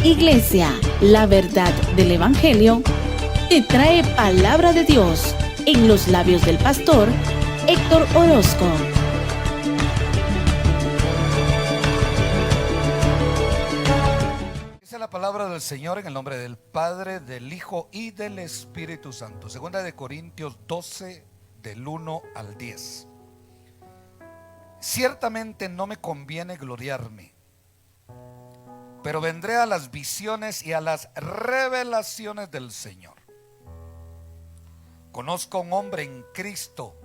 Iglesia, la verdad del Evangelio, te trae palabra de Dios en los labios del pastor Héctor Orozco. Dice la palabra del Señor en el nombre del Padre, del Hijo y del Espíritu Santo. Segunda de Corintios 12, del 1 al 10. Ciertamente no me conviene gloriarme, pero vendré a las visiones y a las revelaciones del Señor. Conozco a un hombre en Cristo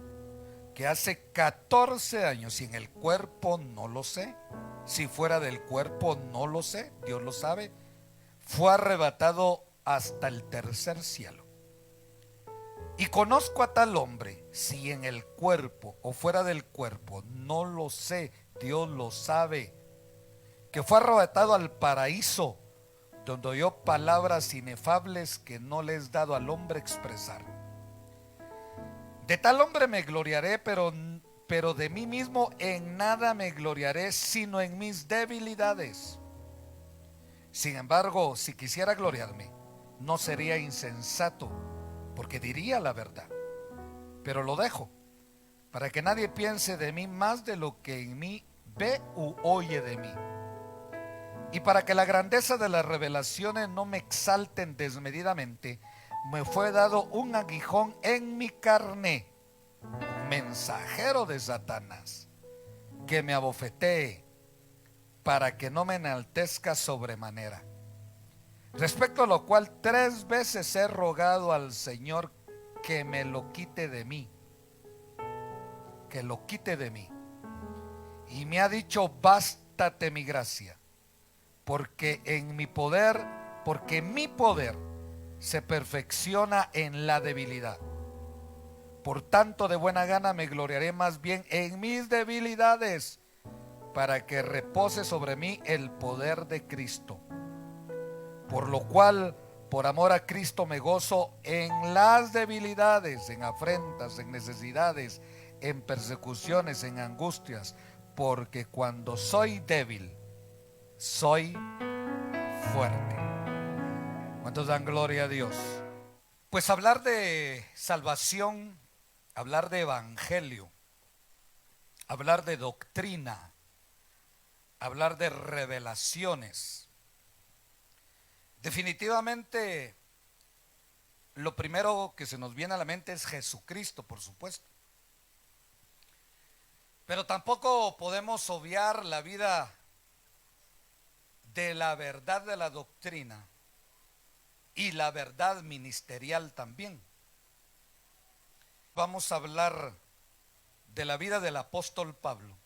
que hace 14 años, y en el cuerpo no lo sé, si fuera del cuerpo no lo sé, Dios lo sabe, fue arrebatado hasta el tercer cielo. Y conozco a tal hombre, si en el cuerpo o fuera del cuerpo no lo sé, Dios lo sabe, que fue arrebatado al paraíso, donde oyó palabras inefables que no le es dado al hombre expresar. De tal hombre me gloriaré, pero de mí mismo en nada me gloriaré, sino en mis debilidades. Sin embargo, si quisiera gloriarme, no sería insensato, porque diría la verdad. Pero lo dejo, para que nadie piense de mí más de lo que en mí ve u oye de mí. Y para que la grandeza de las revelaciones no me exalten desmedidamente, me fue dado un aguijón en mi carne, un mensajero de Satanás, que me abofetee, para que no me enaltezca sobremanera. Respecto a lo cual 3 veces he rogado al Señor que me lo quite de mí, que lo quite de mí. Y me ha dicho: bástate mi gracia, porque mi poder se perfecciona en la debilidad. Por tanto, de buena gana me gloriaré más bien en mis debilidades, para que repose sobre mí el poder de Cristo. Por lo cual, por amor a Cristo, me gozo en las debilidades, en afrentas, en necesidades, en persecuciones, en angustias, porque cuando soy débil, soy fuerte. ¿Cuántos dan gloria a Dios? Pues hablar de salvación, hablar de evangelio, hablar de doctrina, hablar de revelaciones, definitivamente lo primero que se nos viene a la mente es Jesucristo, por supuesto. Pero tampoco podemos obviar la vida de la verdad de la doctrina y la verdad ministerial también. Vamos a hablar de la vida del apóstol Pablo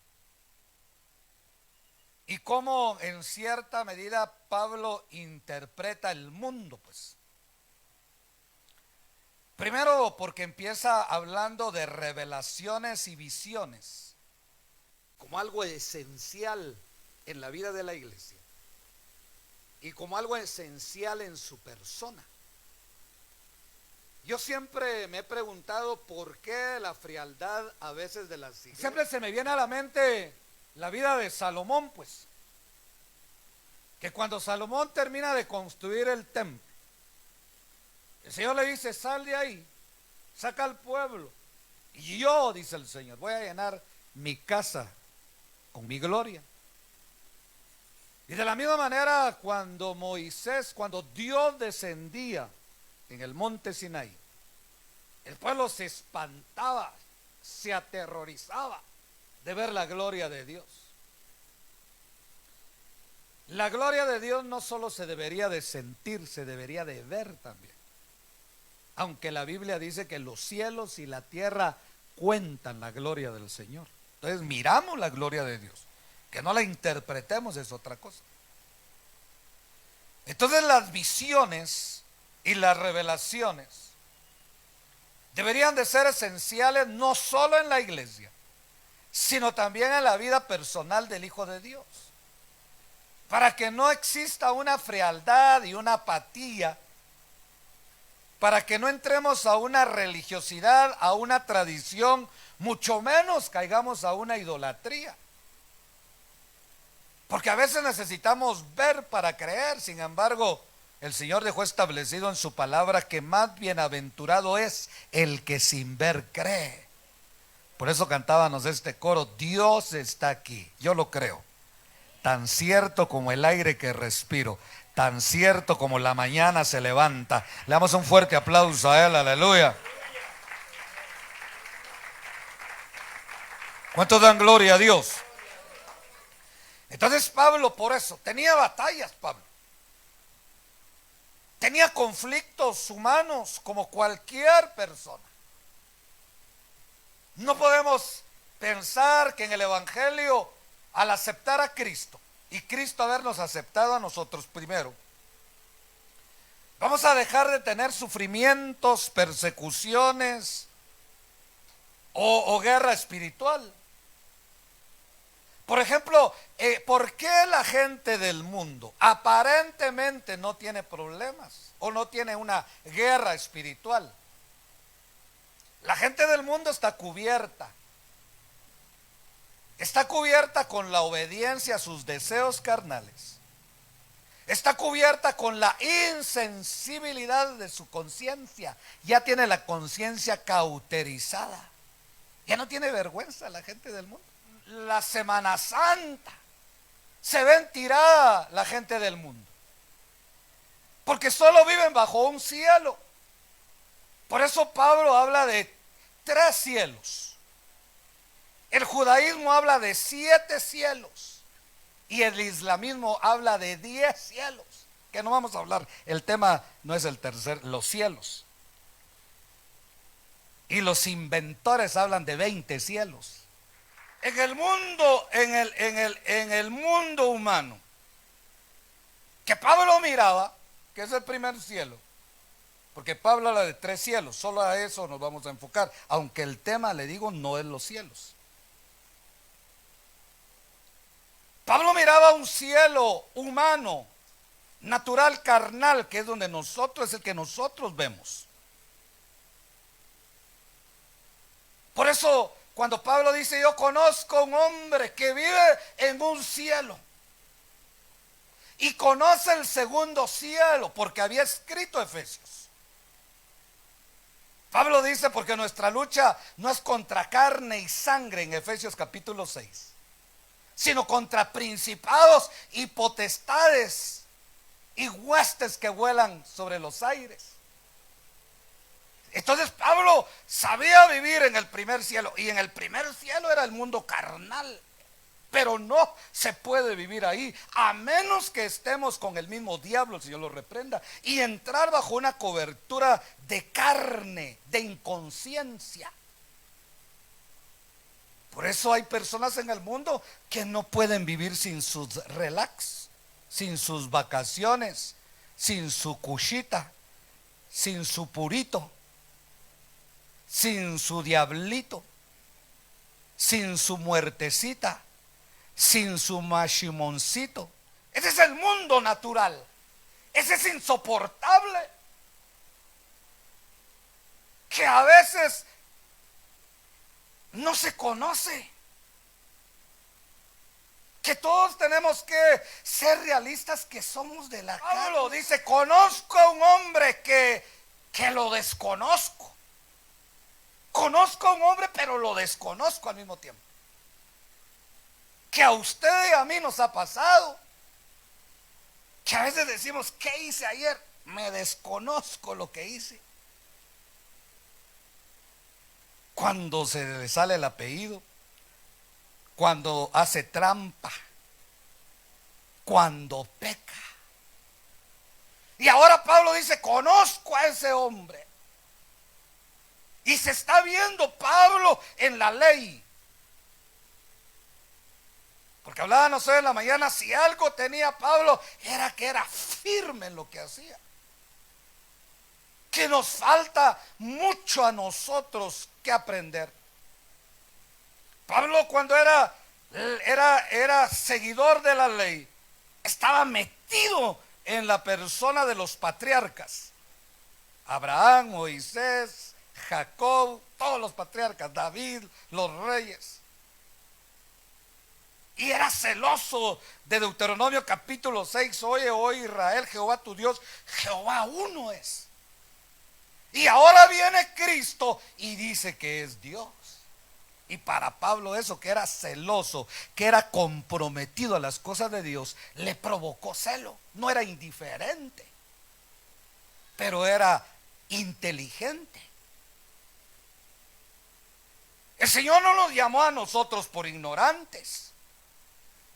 y cómo en cierta medida Pablo interpreta el mundo, pues. Primero, porque empieza hablando de revelaciones y visiones como algo esencial en la vida de la iglesia y como algo esencial en su persona. Yo siempre me he preguntado por qué la frialdad a veces de las iglesias. Siempre se me viene a la mente la vida de Salomón, pues, que cuando Salomón termina de construir el templo, el Señor le dice: sal de ahí, saca al pueblo, y yo, dice el Señor, voy a llenar mi casa con mi gloria. Y de la misma manera, cuando Dios descendía en el monte Sinaí, el pueblo se espantaba, se aterrorizaba de ver la gloria de Dios. La gloria de Dios no solo se debería de sentir, se debería de ver también. Aunque la Biblia dice que los cielos y la tierra cuentan la gloria del Señor. Entonces miramos la gloria de Dios. Que no la interpretemos es otra cosa. Entonces las visiones y las revelaciones deberían de ser esenciales no solo en la iglesia, sino también en la vida personal del Hijo de Dios, para que no exista una frialdad y una apatía, para que no entremos a una religiosidad, a una tradición, mucho menos caigamos a una idolatría. Porque a veces necesitamos ver para creer. Sin embargo, el Señor dejó establecido en su palabra que más bienaventurado es el que sin ver cree. Por eso cantábamos este coro: Dios está aquí. Yo lo creo. Tan cierto como el aire que respiro, tan cierto como la mañana se levanta. Le damos un fuerte aplauso a Él, aleluya. ¿Cuántos dan gloria a Dios? Entonces Pablo, por eso, tenía batallas. Pablo tenía conflictos humanos como cualquier persona. No podemos pensar que en el Evangelio, al aceptar a Cristo y Cristo habernos aceptado a nosotros primero, vamos a dejar de tener sufrimientos, persecuciones o guerra espiritual. Por ejemplo, ¿por qué la gente del mundo aparentemente no tiene problemas o no tiene una guerra espiritual? La gente del mundo está cubierta. Está cubierta con la obediencia a sus deseos carnales. Está cubierta con la insensibilidad de su conciencia. Ya tiene la conciencia cauterizada. Ya no tiene vergüenza la gente del mundo. La Semana Santa se ven tirada la gente del mundo, porque solo viven bajo un cielo. Por eso Pablo habla de 3 cielos. El judaísmo habla de 7 cielos y el islamismo habla de 10 cielos, que no vamos a hablar. El tema no es el tercer, los cielos. Y los inventores hablan de 20 cielos. En el mundo, en el mundo humano que Pablo miraba, que es el primer cielo, porque Pablo habla de 3 cielos, solo a eso nos vamos a enfocar, aunque el tema, le digo, no es los cielos. Pablo miraba un cielo humano, natural, carnal, que es donde nosotros, es el que nosotros vemos. Por eso, cuando Pablo dice: yo conozco a un hombre que vive en un cielo y conoce el segundo cielo, porque había escrito Efesios. Pablo dice: porque nuestra lucha no es contra carne y sangre, en Efesios capítulo 6, sino contra principados y potestades y huestes que vuelan sobre los aires. Entonces Pablo sabía vivir en el primer cielo, y en el primer cielo era el mundo carnal, pero no se puede vivir ahí a menos que estemos con el mismo diablo, el Señor lo reprenda, y entrar bajo una cobertura de carne, de inconsciencia. Por eso hay personas en el mundo que no pueden vivir sin sus relax, sin sus vacaciones, sin su cuchita, sin su purito, sin su diablito, sin su muertecita, sin su machimoncito. Ese es el mundo natural. Ese es insoportable, que a veces no se conoce. Que todos tenemos que ser realistas, que somos de la carne. Pablo dice: conozco a un hombre que lo desconozco. Conozco a un hombre, pero lo desconozco al mismo tiempo. Que a usted y a mí nos ha pasado, que a veces decimos: ¿qué hice ayer? Me desconozco lo que hice. Cuando se le sale el apellido, cuando hace trampa, cuando peca. Y ahora Pablo dice: conozco a ese hombre. Y se está viendo Pablo en la ley. Porque hablábamos hoy en la mañana, si algo tenía Pablo, era que era firme en lo que hacía. Que nos falta mucho a nosotros que aprender. Pablo, cuando era seguidor de la ley, estaba metido en la persona de los patriarcas: Abraham, Moisés, Jacob, todos los patriarcas, David, los reyes. Y era celoso de Deuteronomio capítulo 6. Oye, oh Israel, Jehová tu Dios, Jehová uno es. Y ahora viene Cristo y dice que es Dios. Y para Pablo eso, que era celoso, que era comprometido a las cosas de Dios, le provocó celo. No era indiferente, pero era inteligente. El Señor no nos llamó a nosotros por ignorantes,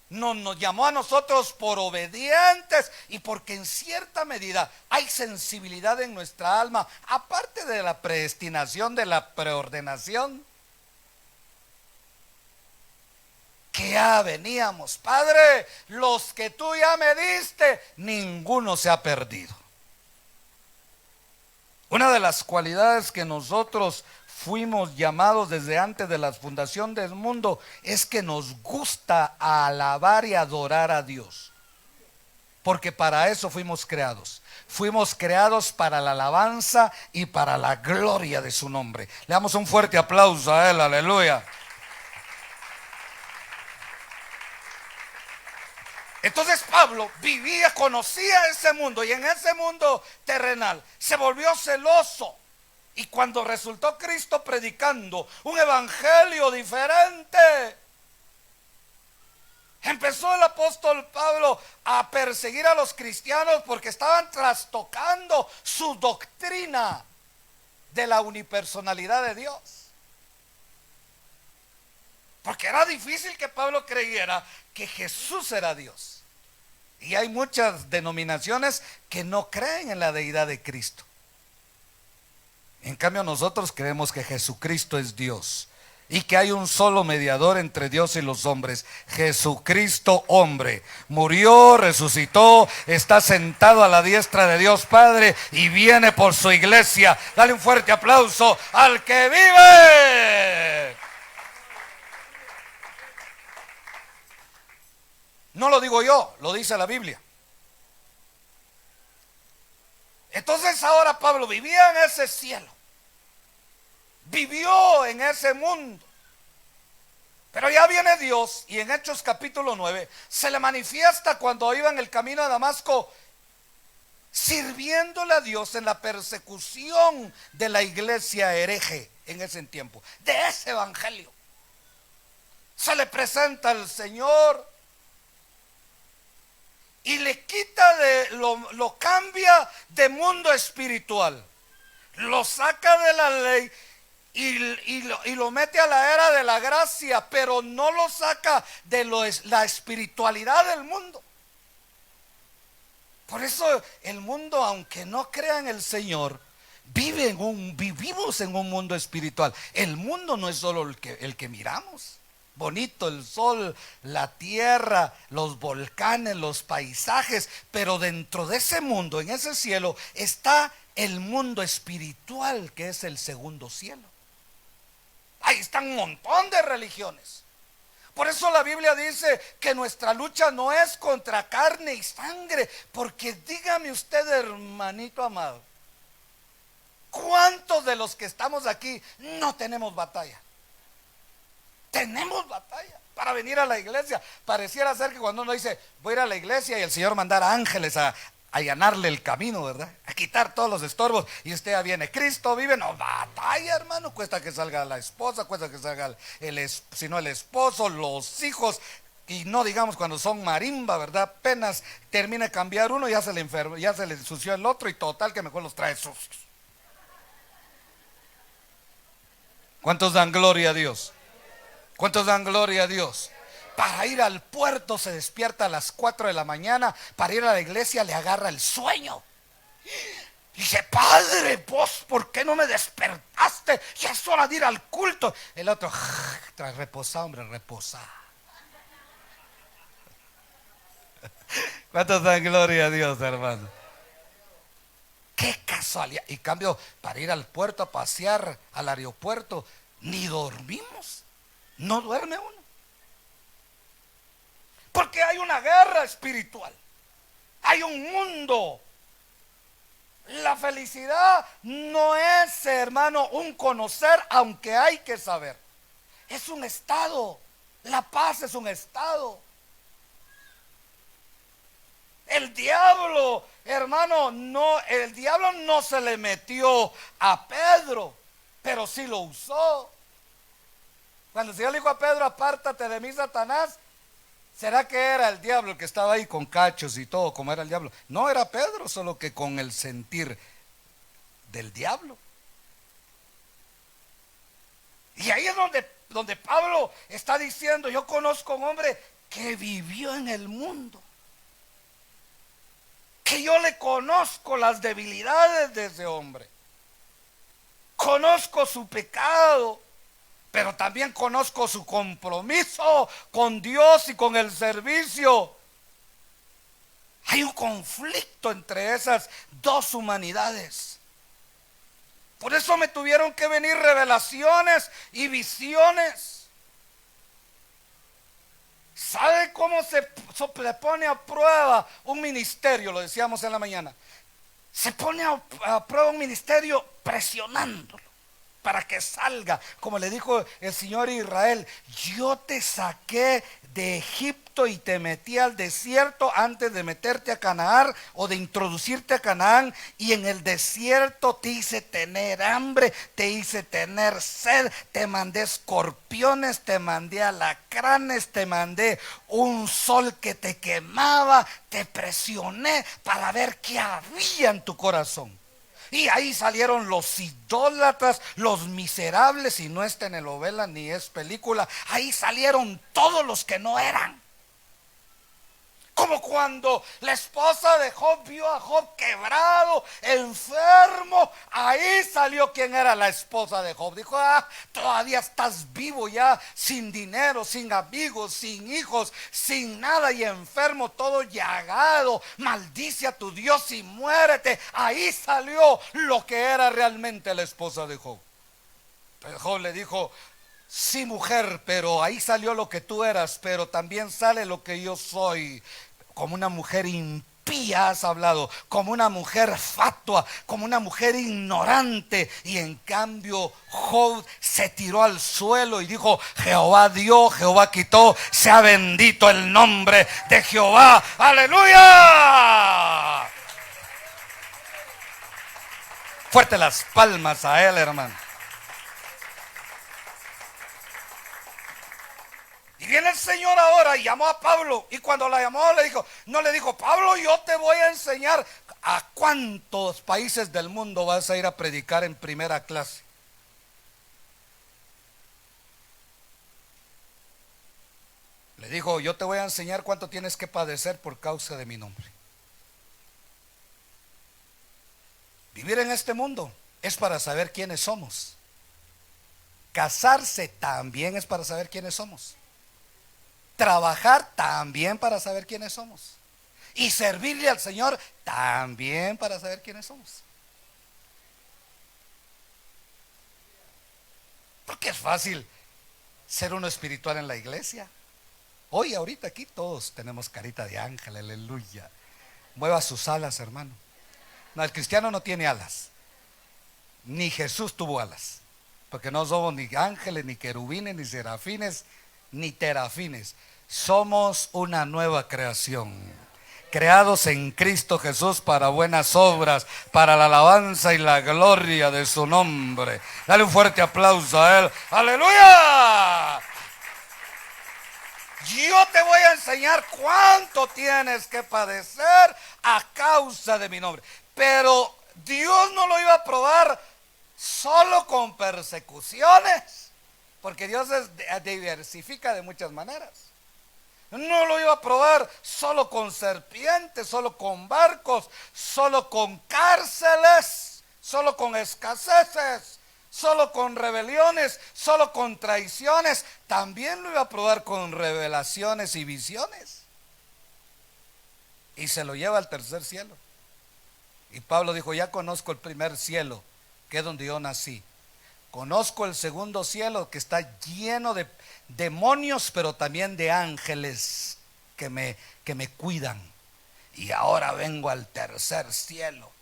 no nos llamó a nosotros por obedientes, y porque en cierta medida hay sensibilidad en nuestra alma, aparte de la predestinación, de la preordenación, que ya veníamos. Padre, los que tú ya me diste, ninguno se ha perdido. Una de las cualidades que nosotros fuimos llamados desde antes de la fundación del mundo es que nos gusta alabar y adorar a Dios, porque para eso fuimos creados. Fuimos creados para la alabanza y para la gloria de su nombre. Le damos un fuerte aplauso a Él, aleluya. Entonces Pablo vivía, conocía ese mundo, y en ese mundo terrenal se volvió celoso. Y cuando resultó Cristo predicando un evangelio diferente, empezó el apóstol Pablo a perseguir a los cristianos porque estaban trastocando su doctrina de la unipersonalidad de Dios. Porque era difícil que Pablo creyera que Jesús era Dios. Y hay muchas denominaciones que no creen en la deidad de Cristo. En cambio, nosotros creemos que Jesucristo es Dios y que hay un solo mediador entre Dios y los hombres, Jesucristo hombre. Murió, resucitó, está sentado a la diestra de Dios Padre y viene por su iglesia. Dale un fuerte aplauso al que vive. No lo digo yo, lo dice la Biblia. Entonces ahora Pablo vivía en ese cielo, vivió en ese mundo, pero ya viene Dios, y en Hechos capítulo 9 se le manifiesta cuando iba en el camino a Damasco, sirviéndole a Dios en la persecución de la iglesia hereje en ese tiempo, de ese evangelio. Se le presenta al Señor y le quita lo cambia de mundo espiritual, lo saca de la ley y lo mete a la era de la gracia, pero no lo saca de la espiritualidad del mundo. Por eso el mundo, aunque no crea en el Señor, vivimos en un mundo espiritual. El mundo no es solo el que miramos. Bonito el sol, la tierra, los volcanes, los paisajes, pero dentro de ese mundo, en ese cielo, está el mundo espiritual, que es el segundo cielo. Ahí están un montón de religiones. Por eso la Biblia dice que nuestra lucha no es contra carne y sangre, porque dígame usted, hermanito amado, ¿cuántos de los que estamos aquí no tenemos batalla? Tenemos batalla para venir a la iglesia. Pareciera ser que cuando uno dice voy a ir a la iglesia y el Señor mandara ángeles a allanarle el camino, ¿verdad? A quitar todos los estorbos, y usted ya viene, Cristo vive. No, batalla, hermano. Cuesta que salga la esposa, cuesta que salga el esposo, los hijos. Y no digamos cuando son marimba, ¿verdad? Apenas termina de cambiar uno, ya se le enfermó, ya se le ensució el otro, y total que mejor los trae sucios. ¿Cuántos dan gloria a Dios? ¿Cuántos dan gloria a Dios? Para ir al puerto se despierta a las 4 de la mañana. Para ir a la iglesia le agarra el sueño. Dice, Padre, vos, ¿por qué no me despertaste? Ya es hora de ir al culto. El otro, reposa, hombre, reposa. ¿Cuántos dan gloria a Dios, hermano? Qué casualidad. Y cambio, para ir al puerto a pasear, al aeropuerto, ni dormimos. No duerme uno, porque hay una guerra espiritual, hay un mundo. La felicidad no es, hermano, un conocer, aunque hay que saber. Es un estado. La paz es un estado. El diablo, hermano, el diablo no se le metió a Pedro, pero sí lo usó. Cuando el Señor le dijo a Pedro, apártate de mí, Satanás, ¿será que era el diablo el que estaba ahí con cachos y todo, como era el diablo? No, era Pedro, solo que con el sentir del diablo. Y ahí es donde Pablo está diciendo, yo conozco a un hombre que vivió en el mundo, que yo le conozco las debilidades de ese hombre, conozco su pecado, pero también conozco su compromiso con Dios y con el servicio. Hay un conflicto entre esas dos humanidades. Por eso me tuvieron que venir revelaciones y visiones. ¿Sabe cómo se pone a prueba un ministerio? Lo decíamos en la mañana. Se pone a prueba un ministerio presionándolo para que salga, como le dijo el Señor a Israel: yo te saqué de Egipto y te metí al desierto antes de meterte a Canaán o de introducirte a Canaán, y en el desierto te hice tener hambre, te hice tener sed, te mandé escorpiones, te mandé alacranes, te mandé un sol que te quemaba, te presioné para ver qué había en tu corazón. Y ahí salieron los idólatras, los miserables, y no es telenovela ni es película. Ahí salieron todos los que no eran. Como cuando la esposa de Job vio a Job quebrado, enfermo. Ahí salió quien era la esposa de Job. Dijo: todavía estás vivo ya, sin dinero, sin amigos, sin hijos, sin nada y enfermo, todo llagado. Maldice a tu Dios y muérete. Ahí salió lo que era realmente la esposa de Job. Pero Job le dijo: sí, mujer, pero ahí salió lo que tú eras, pero también sale lo que yo soy. Como una mujer impía has hablado, como una mujer fatua, como una mujer ignorante. Y en cambio Job se tiró al suelo y dijo: Jehová dio, Jehová quitó, sea bendito el nombre de Jehová. ¡Aleluya! Fuerte las palmas a él, hermano. Y viene el Señor ahora y llamó a Pablo. Y cuando la llamó no le dijo: Pablo, yo te voy a enseñar a cuántos países del mundo vas a ir a predicar en primera clase. Le dijo: yo te voy a enseñar cuánto tienes que padecer por causa de mi nombre. Vivir en este mundo es para saber quiénes somos. Casarse también es para saber quiénes somos. Trabajar también para saber quiénes somos. Y servirle al Señor también para saber quiénes somos. Porque es fácil ser uno espiritual en la iglesia. Hoy, ahorita aquí todos tenemos carita de ángel, aleluya. Mueva sus alas, hermano. No, el cristiano no tiene alas. Ni Jesús tuvo alas. Porque no somos ni ángeles, ni querubines, ni serafines, ni terafines. Somos una nueva creación, creados en Cristo Jesús para buenas obras, para la alabanza y la gloria de su nombre. Dale un fuerte aplauso a él. ¡Aleluya! Yo te voy a enseñar cuánto tienes que padecer a causa de mi nombre. Pero Dios no lo iba a probar solo con persecuciones, porque Dios diversifica de muchas maneras. No lo iba a probar solo con serpientes, solo con barcos, solo con cárceles, solo con escaseces, solo con rebeliones, solo con traiciones. También lo iba a probar con revelaciones y visiones. Y se lo lleva al tercer cielo. Y Pablo dijo: ya conozco el primer cielo, que es donde yo nací. Conozco el segundo cielo, que está lleno de demonios, pero también de ángeles que me cuidan. Y ahora vengo al tercer cielo.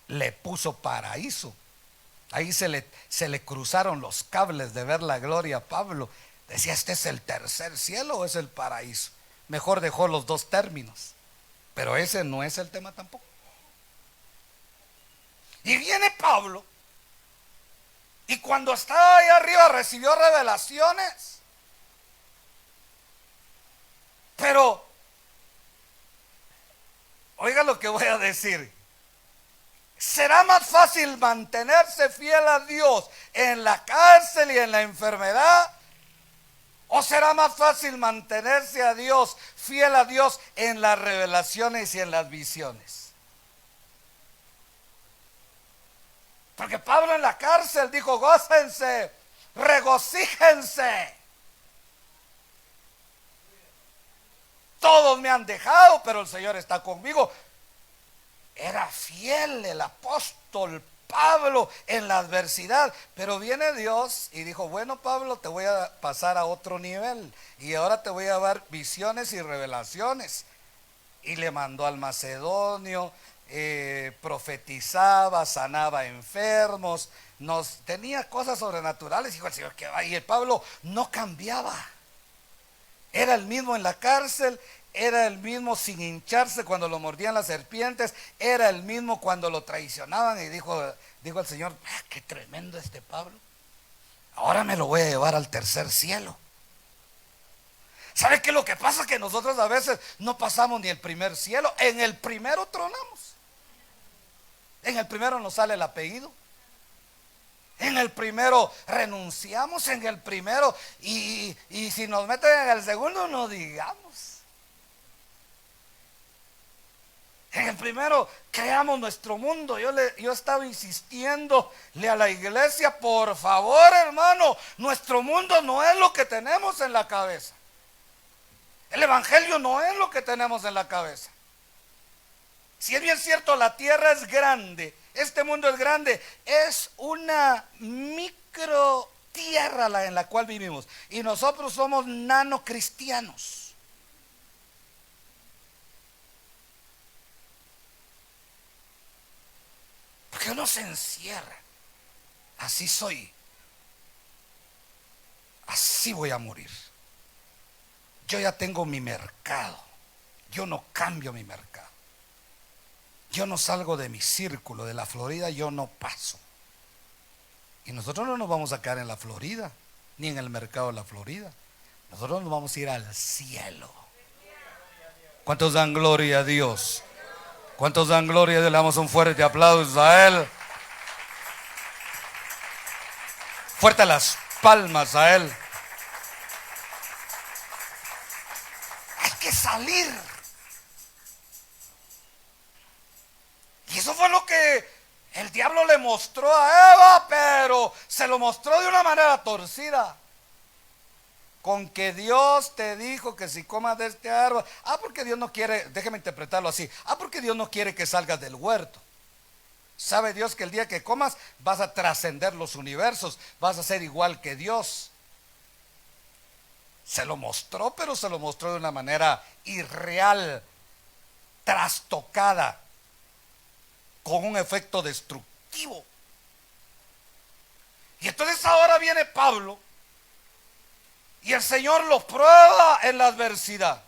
Le puso paraíso. Ahí se le cruzaron los cables de ver la gloria a Pablo. Decía, este es el tercer cielo o es el paraíso. Mejor dejó los dos términos, pero ese no es el tema tampoco. Y viene Pablo, y cuando estaba ahí arriba recibió revelaciones. Pero oiga lo que voy a decir. ¿Será más fácil mantenerse fiel a Dios en la cárcel y en la enfermedad? ¿O será más fácil mantenerse a Dios, fiel a Dios en las revelaciones y en las visiones? Porque Pablo en la cárcel dijo, gócense, regocíjense. Todos me han dejado, pero el Señor está conmigo. Era fiel el apóstol Pablo en la adversidad, pero viene Dios y dijo, bueno Pablo, te voy a pasar a otro nivel y ahora te voy a dar visiones y revelaciones. Y le mandó al macedonio, profetizaba, sanaba enfermos, tenía cosas sobrenaturales. Dijo el Señor que va, y el Pablo no cambiaba. Era el mismo en la cárcel, era el mismo sin hincharse cuando lo mordían las serpientes, era el mismo cuando lo traicionaban. Y dijo el Señor, qué tremendo este Pablo, ahora me lo voy a llevar al tercer cielo. ¿Sabe qué es lo que pasa? Que nosotros a veces no pasamos ni el primer cielo. En el primero tronamos, en el primero nos sale el apellido, en el primero renunciamos, en el primero, y si nos meten en el segundo no digamos. En el primero creamos nuestro mundo. Yo estaba insistiéndole a la iglesia, por favor hermano, nuestro mundo no es lo que tenemos en la cabeza. El evangelio no es lo que tenemos en la cabeza. Si es bien cierto, la tierra es grande, este mundo es grande, es una micro tierra en la cual vivimos, y nosotros somos nanocristianos. Porque uno se encierra, así soy, así voy a morir. Yo ya tengo mi mercado, yo no cambio mi mercado. Yo no salgo de mi círculo, de la Florida yo no paso. Y nosotros no nos vamos a quedar en la Florida, ni en el mercado de la Florida. Nosotros nos vamos a ir al cielo. ¿Cuántos dan gloria a Dios? ¿Cuántos dan gloria a Dios? Le damos un fuerte aplauso a Él. Fuerte las palmas a Él. Hay que salir. Y eso fue lo que el diablo le mostró a Eva, pero se lo mostró de una manera torcida. Con que Dios te dijo que si comas de este árbol, porque Dios no quiere, déjeme interpretarlo así, porque Dios no quiere que salgas del huerto. Sabe Dios que el día que comas vas a trascender los universos, vas a ser igual que Dios. Se lo mostró, pero se lo mostró de una manera irreal, trastocada, con un efecto destructivo. Y entonces ahora viene Pablo y el Señor los prueba en la adversidad,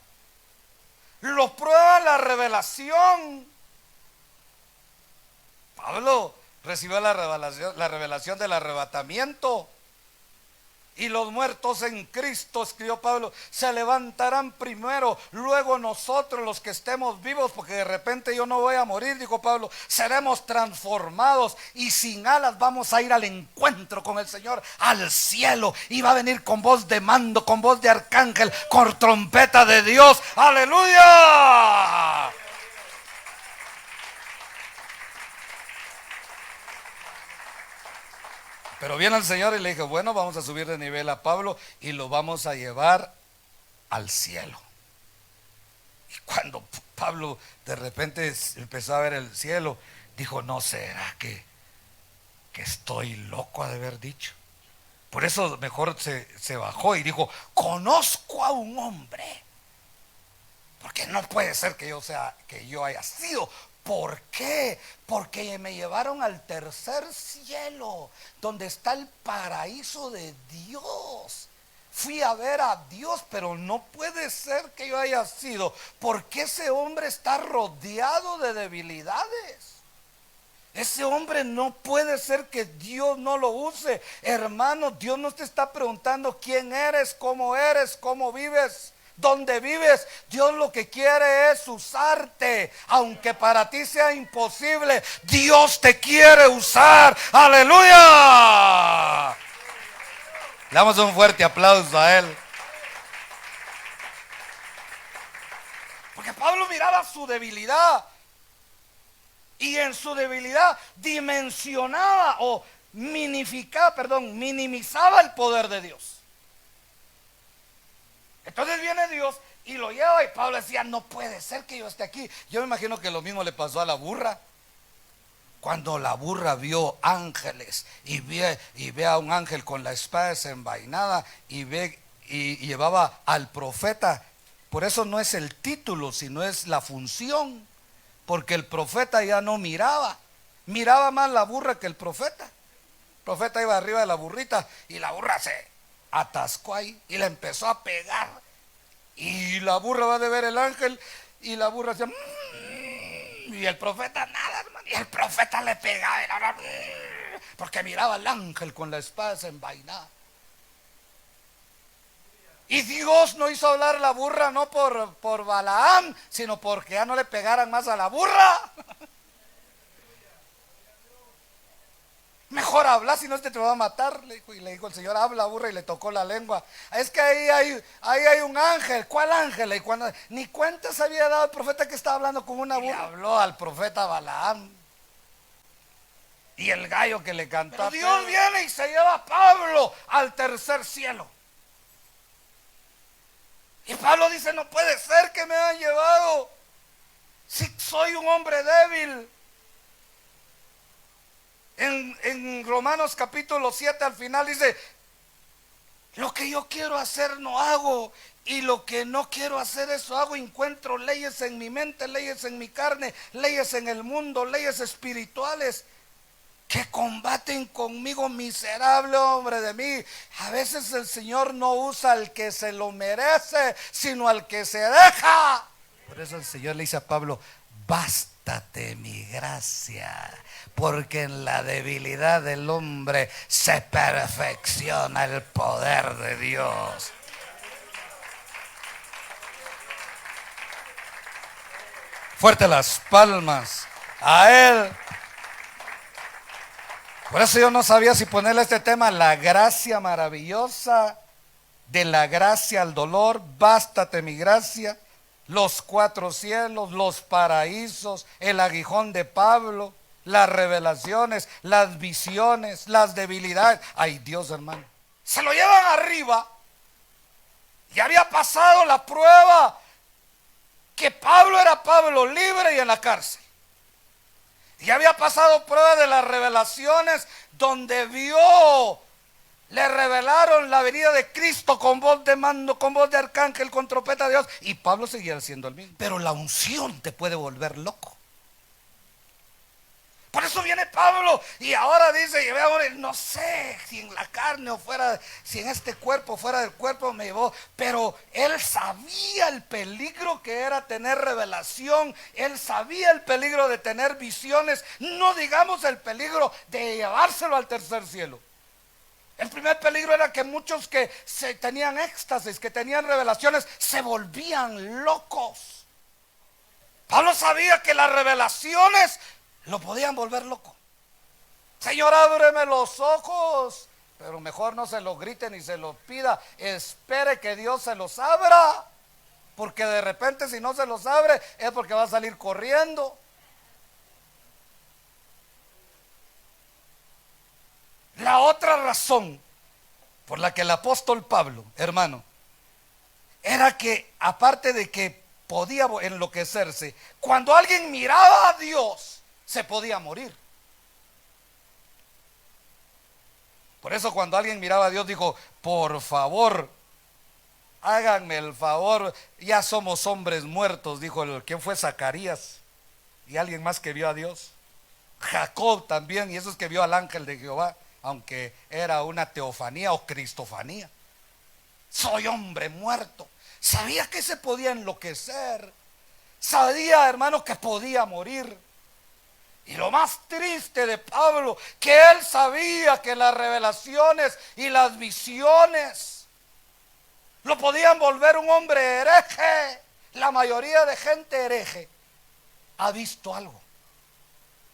los prueba en la revelación. Pablo recibió la revelación del arrebatamiento. Y los muertos en Cristo, escribió Pablo, se levantarán primero, luego nosotros los que estemos vivos, porque de repente yo no voy a morir, dijo Pablo, seremos transformados y sin alas vamos a ir al encuentro con el Señor, al cielo, y va a venir con voz de mando, con voz de arcángel, con trompeta de Dios. ¡Aleluya! Pero viene el Señor y le dijo, bueno, vamos a subir de nivel a Pablo y lo vamos a llevar al cielo. Y cuando Pablo de repente empezó a ver el cielo, dijo, ¿no será que estoy loco a de haber dicho? Por eso mejor se bajó y dijo, conozco a un hombre, porque no puede ser que yo haya sido. ¿Por qué? Porque me llevaron al tercer cielo, donde está el paraíso de Dios. fui a ver a Dios, pero no puede ser que yo haya sido, porque ese hombre está rodeado de debilidades. Ese hombre no puede ser que Dios no lo use. Hermano, Dios no te está preguntando quién eres, cómo vives, dónde vives. Dios lo que quiere es usarte, aunque para ti sea imposible. Dios te quiere usar. Aleluya. Le damos un fuerte aplauso a él. Porque Pablo miraba su debilidad y en su debilidad dimensionaba o minimizaba el poder de Dios. Entonces viene Dios y lo lleva, y Pablo decía, no puede ser que yo esté aquí. Yo me imagino que lo mismo le pasó a la burra. Cuando la burra vio ángeles y ve a un ángel con la espada desenvainada y llevaba al profeta. Por eso no es el título, sino es la función. Porque el profeta ya no miraba más la burra que el profeta. El profeta iba arriba de la burrita y la burra se atascó ahí y le empezó a pegar. Y la burra va de ver el ángel y la burra decía, y el profeta nada, hermano. Y el profeta le pegaba porque miraba al ángel con la espada desenvainada. Y Dios no hizo hablar la burra no por Balaam, sino porque ya no le pegaran más a la burra. Mejor habla, si no te va a matar. Y le dijo el Señor, habla burra, y le tocó la lengua. Es que ahí hay un ángel. ¿Cuál ángel? Y cuando ni cuenta se había dado el profeta que estaba hablando con una burra. Y habló al profeta Balaam. Y el gallo que le cantó. Pero Dios viene y se lleva a Pablo al tercer cielo. Y Pablo dice, no puede ser que me hayan llevado si soy un hombre débil. En Romanos capítulo 7 al final dice, lo que yo quiero hacer no hago, y lo que no quiero hacer eso hago. Encuentro leyes en mi mente, leyes en mi carne, leyes en el mundo, leyes espirituales que combaten conmigo, miserable hombre de mí. A veces el Señor no usa al que se lo merece, sino al que se deja. Por eso el Señor le dice a Pablo, bástate mi gracia, porque en la debilidad del hombre se perfecciona el poder de Dios. Fuerte las palmas a Él. Por eso yo no sabía si ponerle este tema, la gracia maravillosa, de la gracia al dolor, bástate mi gracia, los 4 cielos, los paraísos, el aguijón de Pablo, las revelaciones, las visiones, las debilidades. Ay Dios, hermano, se lo llevan arriba y había pasado la prueba que Pablo era Pablo libre y en la cárcel. Y había pasado prueba de las revelaciones donde le revelaron la venida de Cristo con voz de mando, con voz de arcángel, con trompeta de Dios. Y Pablo seguía siendo el mismo. Pero la unción te puede volver loco. Por eso viene Pablo y ahora dice, no sé si en la carne o fuera, si en este cuerpo o fuera del cuerpo me llevó, pero él sabía el peligro que era tener revelación, él sabía el peligro de tener visiones, no digamos el peligro de llevárselo al tercer cielo. El primer peligro era que muchos que tenían éxtasis, que tenían revelaciones, se volvían locos. Pablo sabía que las revelaciones lo podían volver loco. Señor, ábreme los ojos. Pero mejor no se lo grite ni se lo pida. Espere que Dios se los abra. Porque de repente si no se los abre es porque va a salir corriendo. La otra razón por la que el apóstol Pablo, hermano, era que aparte de que podía enloquecerse, cuando alguien miraba a Dios, se podía morir. Por eso cuando alguien miraba a Dios dijo, por favor, háganme el favor, ya somos hombres muertos, dijo ¿quién fue? Zacarías, y alguien más que vio a Dios. Jacob también, y esos que vio al ángel de Jehová, aunque era una teofanía o cristofanía. soy hombre muerto. Sabía que se podía enloquecer. Sabía, hermano, que podía morir. Y lo más triste de Pablo, que él sabía que las revelaciones y las visiones lo podían volver un hombre hereje. La mayoría de gente hereje ha visto algo.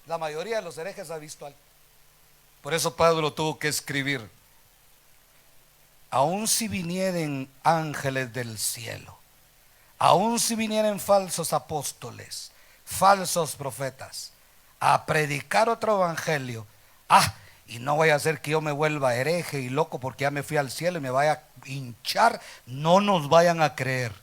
La mayoría de los herejes ha visto algo. Por eso Pablo tuvo que escribir: aun si vinieren ángeles del cielo, aun si vinieren falsos apóstoles, falsos profetas, a predicar otro evangelio, y no vaya a ser que yo me vuelva hereje y loco porque ya me fui al cielo y me vaya a hinchar, no nos vayan a creer.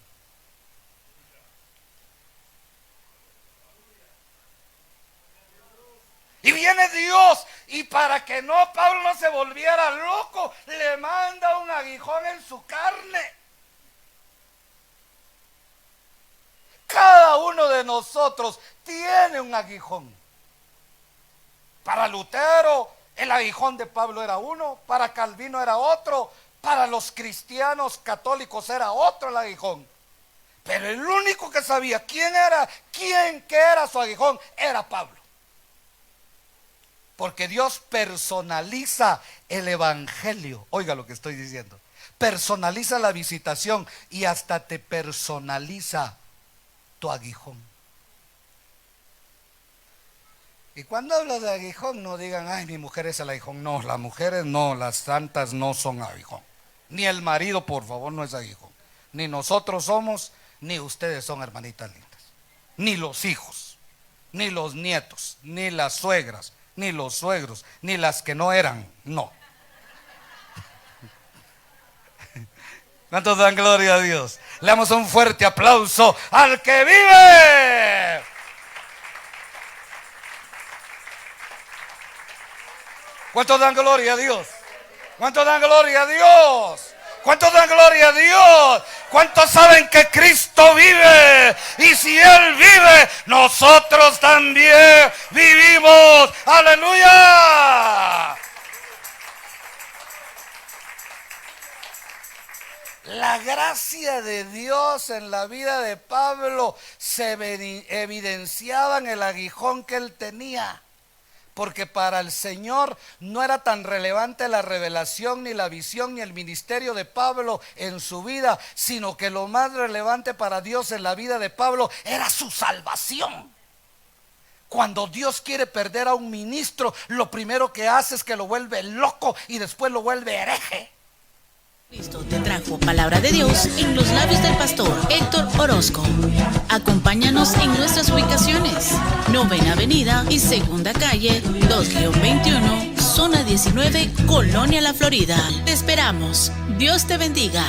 Y viene Dios, y para que Pablo no se volviera loco, le manda un aguijón en su carne. Cada uno de nosotros tiene un aguijón. Para Lutero, el aguijón de Pablo era uno, para Calvino era otro, para los cristianos católicos era otro el aguijón. Pero el único que sabía que era su aguijón, era Pablo. Porque Dios personaliza el evangelio. Oiga lo que estoy diciendo. Personaliza la visitación y hasta te personaliza tu aguijón. Y cuando hablo de aguijón, no digan, ay, mi mujer es el aguijón. No, las mujeres no, las santas no son aguijón. Ni el marido, por favor, no es aguijón. Ni nosotros somos, ni ustedes son, hermanitas lindas. Ni los hijos, ni los nietos, ni las suegras, ni los suegros, ni las que no eran, no. ¿Cuántos dan gloria a Dios? Le damos un fuerte aplauso al que vive. ¿Cuántos dan gloria a Dios? ¿Cuántos dan gloria a Dios? ¿Cuántos dan gloria a Dios? ¿Cuántos saben que Cristo vive? Y si Él vive, nosotros también vivimos. ¡Aleluya! La gracia de Dios en la vida de Pablo se evidenciaba en el aguijón que él tenía. Porque para el Señor no era tan relevante la revelación, ni la visión, ni el ministerio de Pablo en su vida, sino que lo más relevante para Dios en la vida de Pablo era su salvación. Cuando Dios quiere perder a un ministro, lo primero que hace es que lo vuelve loco y después lo vuelve hereje. Cristo te trajo palabra de Dios en los labios del pastor Héctor Orozco. Acompáñanos en nuestras ubicaciones: Novena Avenida y Segunda Calle, 2-21, Zona 19, Colonia La Florida. Te esperamos. Dios te bendiga.